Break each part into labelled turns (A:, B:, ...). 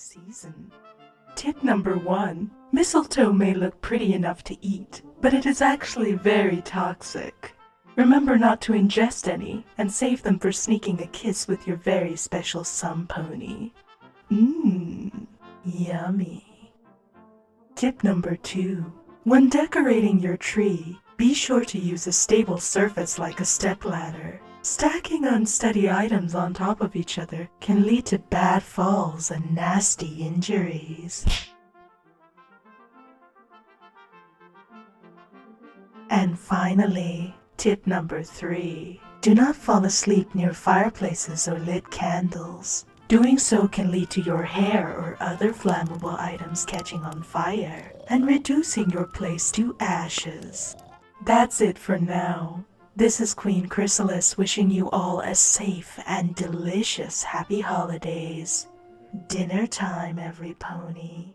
A: season. Tip number 1. Mistletoe may look pretty enough to eat, but it is actually very toxic. Remember not to ingest any, and save them for sneaking a kiss with your very special sun pony. Yummy. Tip number 2. When decorating your tree, be sure to use a stable surface like a stepladder. Stacking unsteady items on top of each other can lead to bad falls and nasty injuries. And finally, tip number 3. Do not fall asleep near fireplaces or lit candles. Doing so can lead to your hair or other flammable items catching on fire and reducing your place to ashes. That's it for now. This is Queen Chrysalis wishing you all a safe and delicious happy holidays. Dinner time, every pony.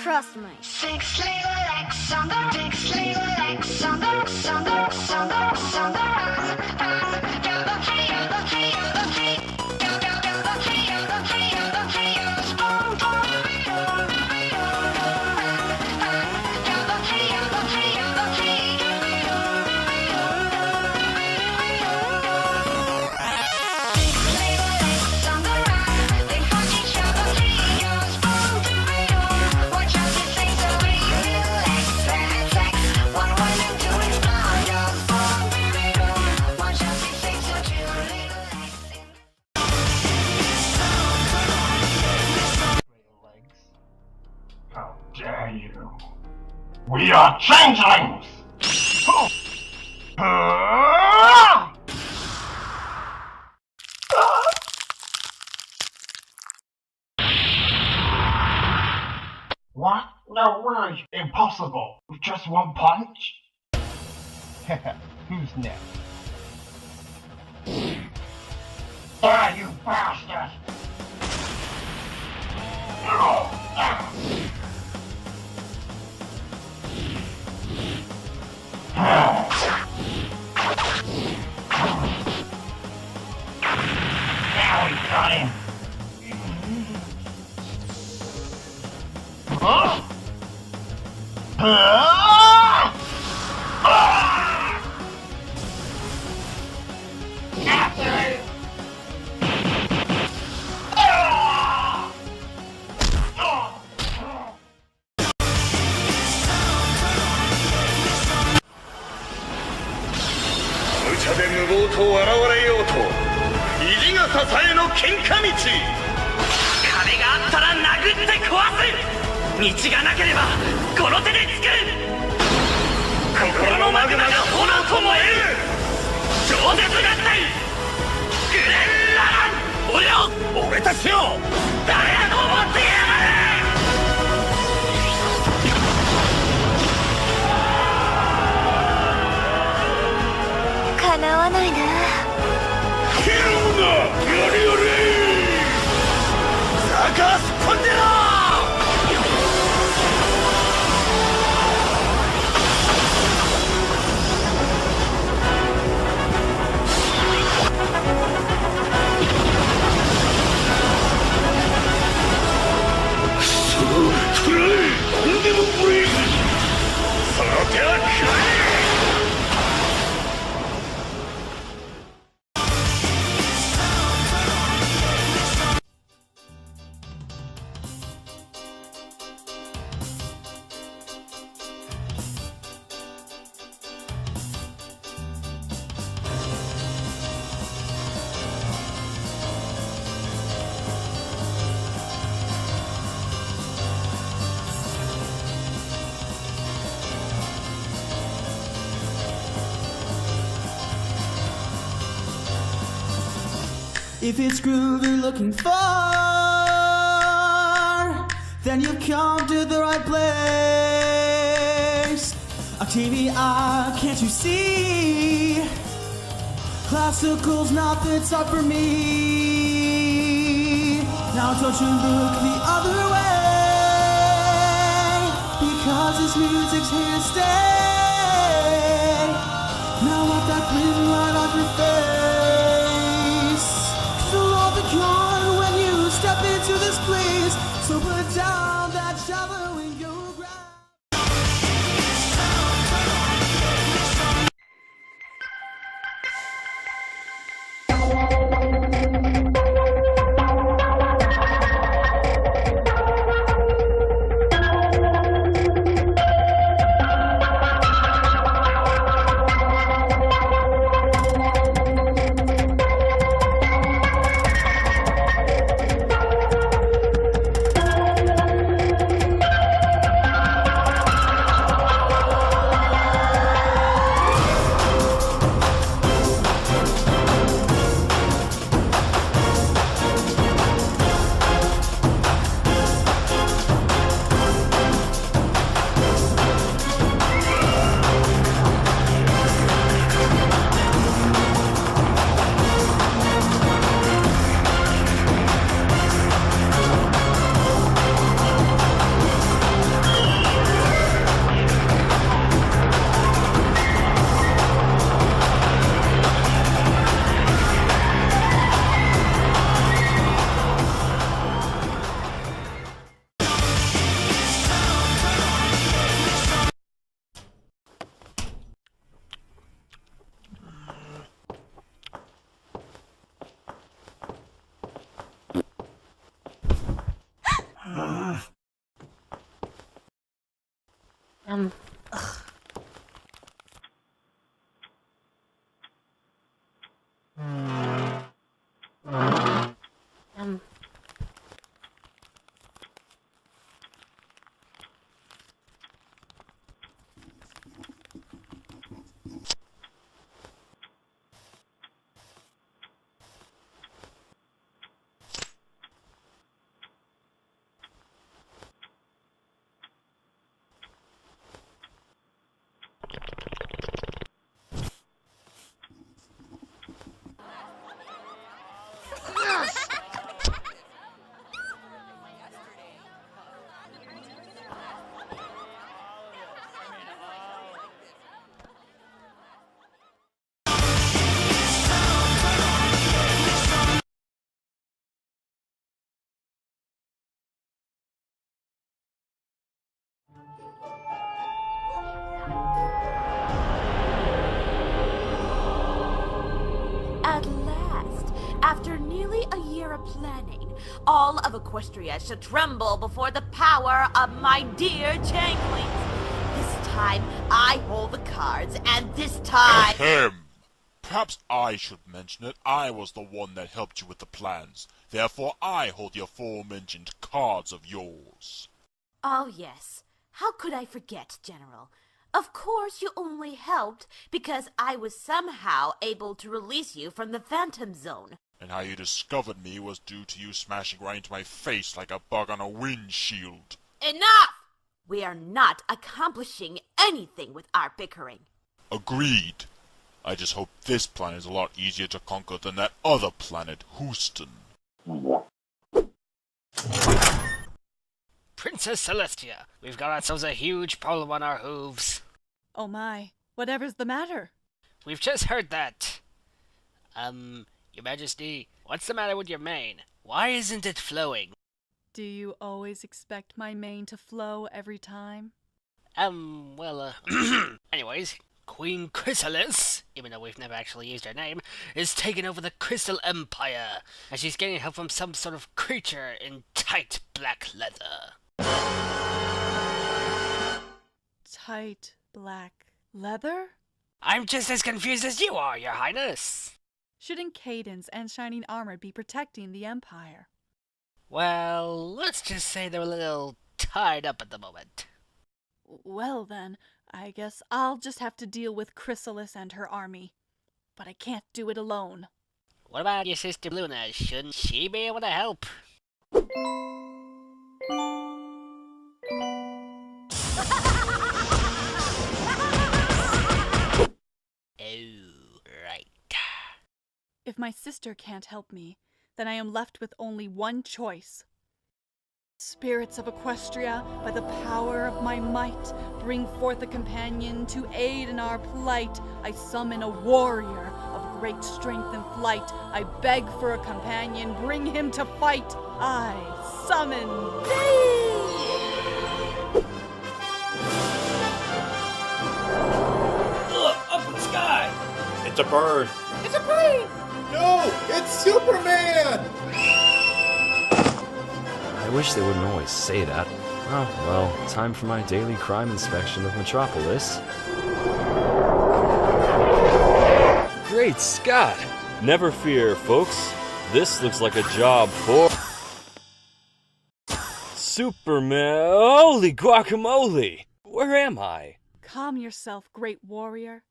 B: Trust me. Six little legs on the six little legs on the on the on the on the you're the tree, you're the tree, you're the tree, you're the tree, you're the tree, you're the tree, you're the spawn for you're the tree, you're the tree, you're the tree, you're the tree, six little legs on the run, they find each other tree, you're the spawn for watch out, this ain't so relax, sex. One way to do it, fly your phone, watch out, this ain't so relaxing.
C: How dare you? We are changelings! What? No way! Impossible! With just one punch? Who's next? Ah, you bastard! Now we got him! Huh? After it!
D: 無茶で無謀と笑われようと意地が支えの喧嘩道壁があったら殴って壊す道がなければこの手で作る心のマグマが炎と燃える超絶合体グレンララン俺たちを誰だと思ってやがる
B: カ叶わないな。
D: ひるむなやれやれサカスパンデラくらえとんでもブレイズその手はくらえ
E: If it's groove you're looking for, then you've come to the right place. Octavia, can't you see? Classical's not the type for me. Now don't you look the other way, because this music's here to stay. Now wipe that grin right off your face. You'll all be gone when you step into this place. So put down that shovel and go grab.
F: At last, after nearly a year of planning, all of Equestria should tremble before the power of my dear changelings. This time, I hold the cards, and this time...
G: Ahem. Perhaps I should mention that I was the one that helped you with the plans. Therefore, I hold the aforementioned cards of yours.
F: Oh, yes. How could I forget, General? Of course you only helped because I was somehow able to release you from the Phantom Zone.
G: And how you discovered me was due to you smashing right into my face like a bug on a windshield.
F: Enough! We are not accomplishing anything with our bickering.
G: Agreed. I just hope this planet is a lot easier to conquer than that other planet, Houston.
H: Princess Celestia, we've got ourselves a huge problem on our hooves.
I: Oh my, whatever's the matter?
H: We've just heard that. Your Majesty, what's the matter with your mane? Why isn't it flowing?
I: Do you always expect my mane to flow every time?
H: Anyways, Queen Chrysalis, even though we've never actually used her name, is taking over the Crystal Empire, and she's getting help from some sort of creature in tight black leather.
I: Tight black leather?
H: I'm just as confused as you are, Your Highness.
I: Shouldn't Cadence and Shining Armor be protecting the Empire?
H: Well, let's just say they're a little tied up at the moment.
I: Well then, I guess I'll just have to deal with Chrysalis and her army. But I can't do it alone.
H: What about your sister Luna? Shouldn't she be able to help? Oh, right.
I: If my sister can't help me, then I am left with only one choice. Spirits of Equestria, by the power of my might, bring forth a companion to aid in our plight. I summon a warrior of great strength and flight. I beg for a companion, bring him to fight. I summon thee!
D: Look, up in the sky!
J: It's a bird.
D: It's a plane!
J: No, it's Superman!
K: I wish they wouldn't always say that. Oh, well, time for my daily crime inspection of Metropolis. Great Scott! Never fear, folks. This looks like a job for... Superman! Holy guacamole! Where am I?
I: Calm yourself, great warrior.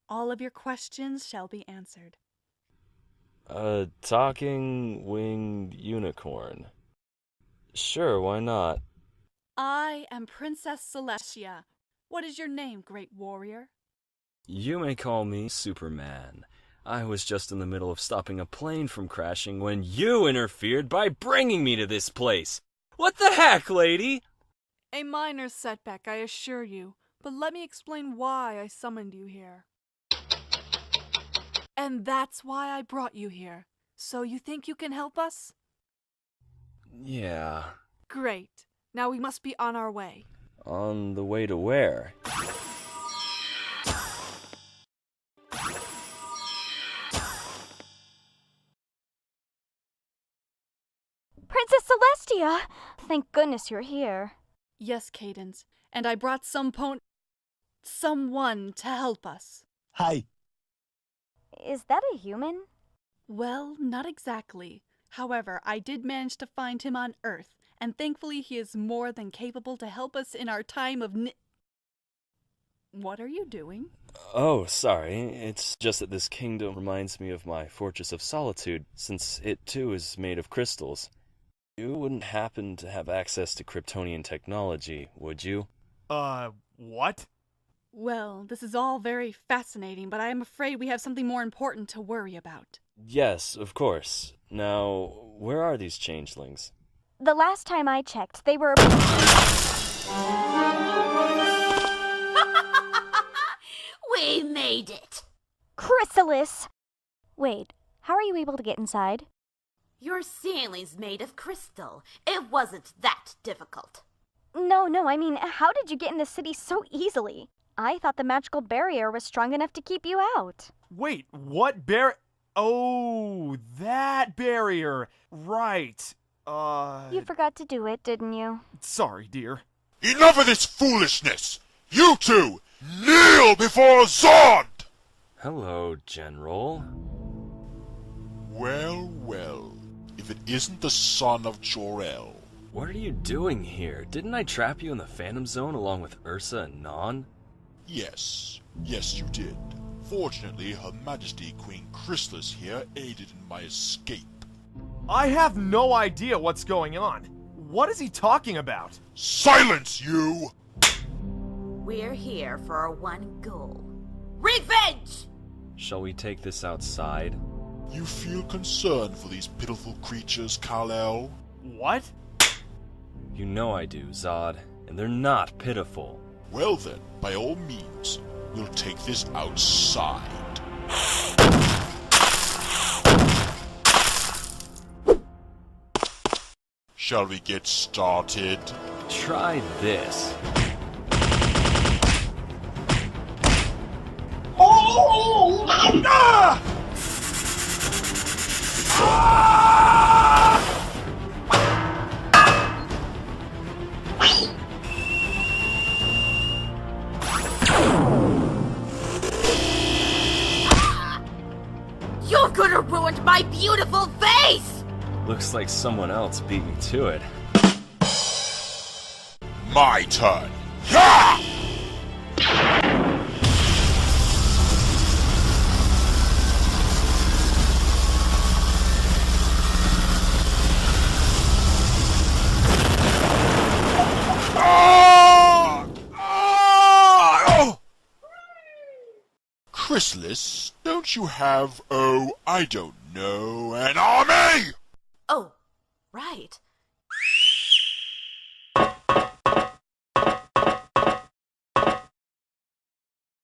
I: All of your questions shall be answered.
K: A talking winged unicorn. Sure, why not?
I: I am Princess Celestia. What is your name, great warrior?
K: You may call me Superman. I was just in the middle of stopping a plane from crashing when you interfered by bringing me to this place. What the heck, lady?
I: A minor setback, I assure you, but let me explain why I summoned you here. And that's why I brought you here. So you think you can help us?
K: Yeah.
I: Great. Now we must be on our way.
K: On the way to where?
L: Princess Celestia! Thank goodness you're here.
I: Yes, Cadence, and I brought someone to help us.
J: Hi.
L: Is that a human?
I: Well, not exactly. However, I did manage to find him on Earth, and thankfully he is more than capable to help us in our time of What are you doing?
K: Oh, sorry. It's just that this kingdom reminds me of my Fortress of Solitude, since it too is made of crystals. You wouldn't happen to have access to Kryptonian technology, would you?
J: What?
I: Well, this is all very fascinating, but I am afraid we have something more important to worry about.
K: Yes, of course. Now, where are these changelings?
L: The last time I checked, they were...
F: We made it!
L: Chrysalis! Wait, how are you able to get inside?
F: Your ceiling's made of crystal. It wasn't that difficult.
L: No, I mean, how did you get in the city so easily? I thought the magical barrier was strong enough to keep you out.
J: Wait, what Oh, that barrier. Right.
L: You forgot to do it, didn't you?
J: Sorry, dear.
G: Enough of this foolishness! You two, kneel before Zod!
K: Hello, General.
G: Well, if it isn't the son of Jor-El.
K: What are you doing here? Didn't I trap you in the Phantom Zone along with Ursa and Non?
G: Yes, you did. Fortunately, Her Majesty Queen Chrysalis here aided in my escape.
J: I have no idea what's going on. What is he talking about?
G: Silence, you!
F: We're here for our one goal. Revenge!
K: Shall we take this outside?
G: You feel concern for these pitiful creatures, Kal-El?
J: What?
K: You know I do, Zod, and they're not pitiful.
G: Well then, by all means, we'll take this outside. Shall we get started?
K: Try this.
C: Oh!
J: Ah!
F: You're gonna ruin my beautiful face!
K: Looks like someone else beat me to it.
G: My turn. Yeah! Chrysalis, don't you have, oh, I don't know, an army?
F: Oh, right.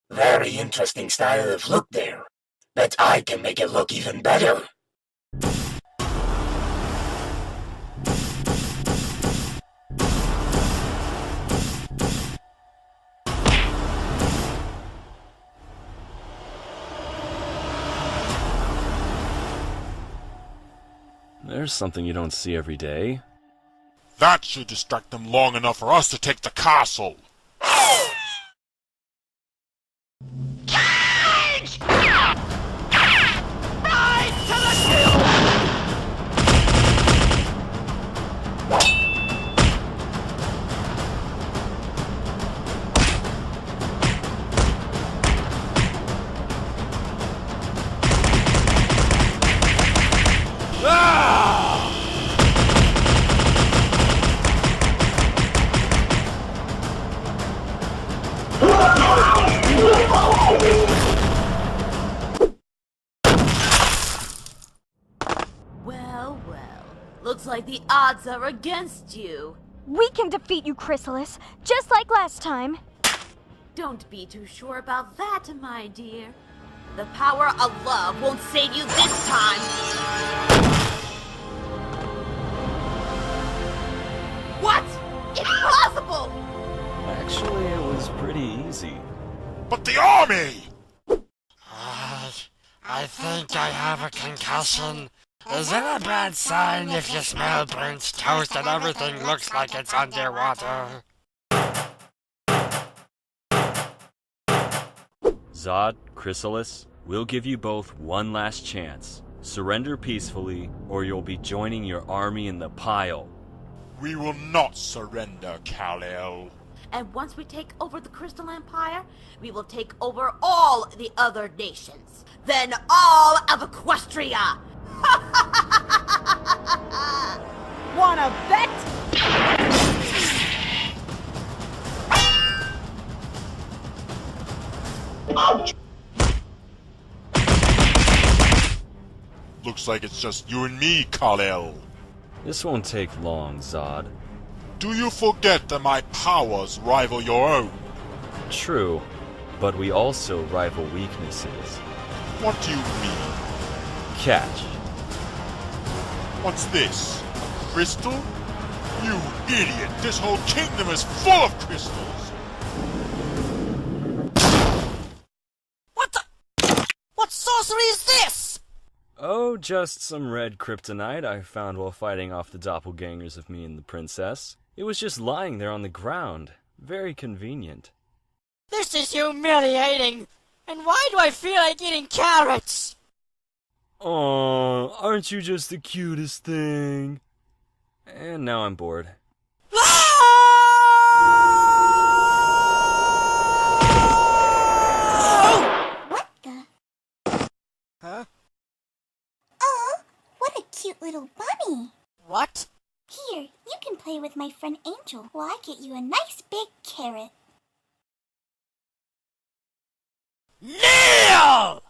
C: Very interesting style of look there. But I can make it look even better.
K: There's something you don't see every day.
G: That should distract them long enough for us to take the castle.
F: Well, well. Looks like the odds are against you.
L: We can defeat you, Chrysalis, just like last time.
F: Don't be too sure about that, my dear. The power of love won't save you this time. What? Impossible!
K: Actually, it was pretty easy.
G: But the army!
H: I think I have a concussion. Is it a bad sign if you smell burnt toast and everything looks like it's underwater?
K: Zod, Chrysalis, we'll give you both one last chance. Surrender peacefully, or you'll be joining your army in the pile.
G: We will not surrender, Kal-El.
F: And once we take over the Crystal Empire, we will take over all the other nations. Then all of Equestria!
I: Wanna bet?
G: Looks like it's just you and me, Kal-El.
K: This won't take long, Zod.
G: Do you forget that my powers rival your own?
K: True, but we also rival weaknesses.
G: What do you mean?
K: Catch.
G: What's this? A crystal? You idiot! This whole kingdom is full of crystals!
H: What the? What sorcery is this?
K: Oh, just some red kryptonite I found while fighting off the doppelgangers of me and the princess. It was just lying there on the ground. Very convenient.
H: This is humiliating. And why do I feel like eating carrots?
K: Aww, aren't you just the cutest thing? And now I'm bored.
B: What the?
H: Huh?
B: Oh, what a cute little bunny.
H: What?
B: Here, you can play with my friend Angel while I get you a nice big carrot.
H: Neil!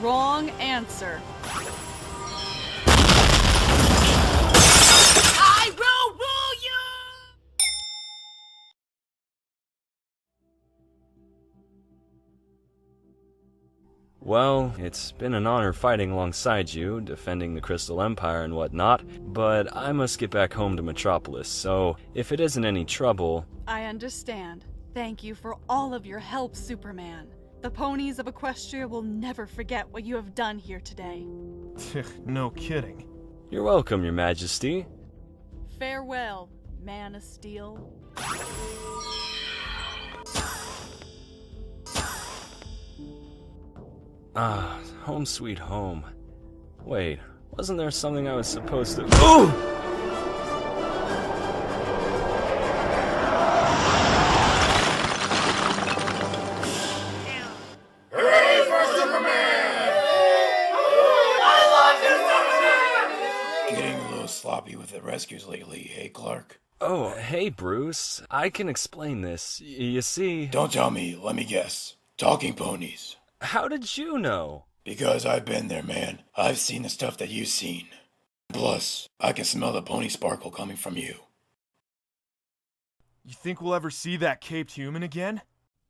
I: Wrong answer.
F: I will rule you!
K: Well, it's been an honor fighting alongside you, defending the Crystal Empire and whatnot, but I must get back home to Metropolis, so if it isn't any trouble...
I: I understand. Thank you for all of your help, Superman. The ponies of Equestria will never forget what you have done here today.
J: No kidding.
K: You're welcome, Your Majesty.
I: Farewell, Man of Steel.
K: Ah, home sweet home. Wait, wasn't there something I was supposed to... Ooh!
M: Getting a little sloppy with the rescues lately, hey Clark?
K: Oh, hey Bruce. I can explain this. You see...
M: Don't tell me, let me guess. Talking ponies.
K: How did you know?
M: Because I've been there, man. I've seen the stuff that you've seen. Plus, I can smell the pony sparkle coming from you.
J: You think we'll ever see that caped human again?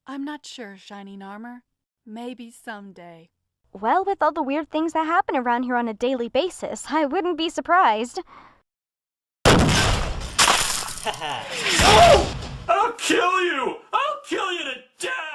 I: I'm not sure, Shining Armor. Maybe someday.
L: Well, with all the weird things that happen around here on a daily basis, I wouldn't be surprised.
D: I'll kill you! I'll kill you to death!